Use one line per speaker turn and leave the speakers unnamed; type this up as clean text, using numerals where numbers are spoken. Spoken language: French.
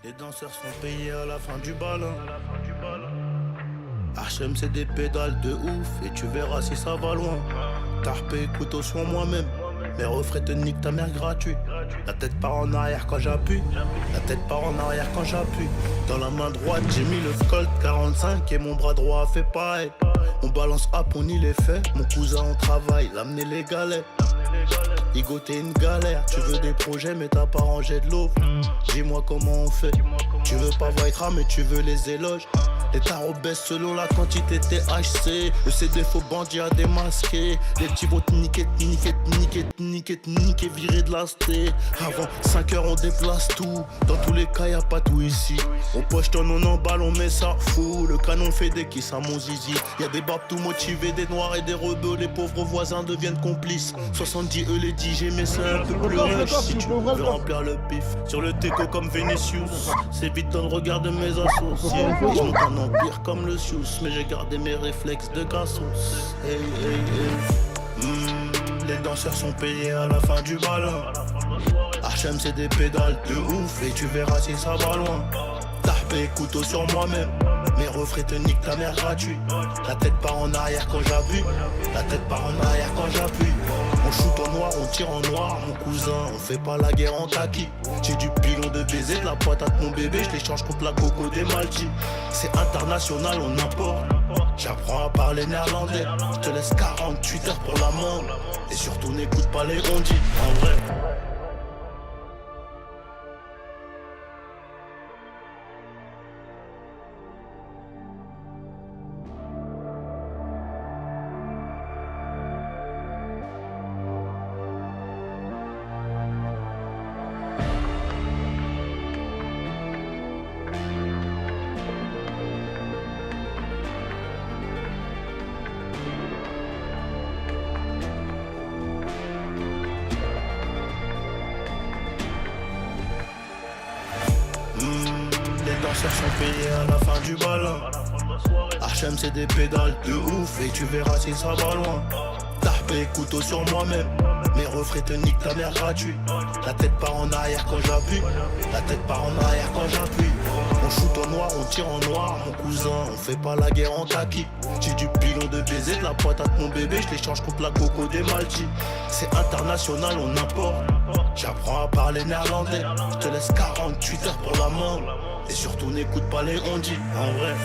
Les danseurs sont payés à la fin du bal. HM c'est des pédales de ouf et tu verras si ça va loin. Tarpé, couteau sur moi-même. Mes refrains te niquent ta mère gratuit. La tête part en arrière quand j'appuie. La tête part en arrière quand j'appuie. Dans la main droite j'ai mis le Colt 45 et mon bras droit fait pareil. On balance up, on y les fait. Mon cousin on travaille, l'amener les galets. Igo t'es une galère, tu veux des projets mais t'as pas rangé de l'eau. Dis-moi comment on fait. Tu veux pas Vitra mais tu veux les éloges. Les tarots baissent selon la quantité THC. Le CD faux bandit à démasquer. Les petits vont te niquer, virer de la sté. Avant 5 heures on déplace tout. Dans tous les cas y'a pas tout ici. On pochetonne, on emballe, on met ça fou. Le canon fait des kisses à mon zizi. Y'a des babes tout motivés, des noirs et des rebeux. Les pauvres voisins deviennent complices. 70 les DJ mais c'est un peu plus riche. Si tu veux remplir le pif sur le teco comme Vinicius. C'est vite dans le regard de mes associés. Je monte un empire comme le Sius. Mais j'ai gardé mes réflexes de cassos. Hey, hey, hey. Les danseurs sont payés à la fin du ballon. HM c'est des pédales de ouf et tu verras si ça va loin. Tarpé, couteau sur moi-même. Mes refrains te niquent ta mère gratuit. La tête part en arrière quand j'appuie. La tête part en arrière quand j'appuie. On shoot en noir, on tire en noir. Mon cousin, on fait pas la guerre en kaki. J'ai du pilon de baiser, de la patate mon bébé. Je l'échange contre la coco des Malti. C'est international, on importe. J'apprends à parler néerlandais. Je te laisse 48 heures pour la mort. Et surtout n'écoute pas les rondis. En vrai. Les danseurs sont payés à la fin du ballon. HM c'est des pédales de ouf et tu verras si ça va loin. Tarpé, couteau sur moi-même. Mes refrains te niquent ta mère gratuit. La tête part en arrière quand j'appuie. La tête part en arrière quand j'appuie. On shoot en noir, on tire en noir. Mon cousin, on fait pas la guerre en kaki. J'ai du pilon de baiser, de la patate mon bébé. Je l'échange contre la coco des Malti. C'est international, on importe. J'apprends à parler néerlandais. Je te laisse 48 heures pour la mort. Et surtout n'écoute pas les rondis, en vrai.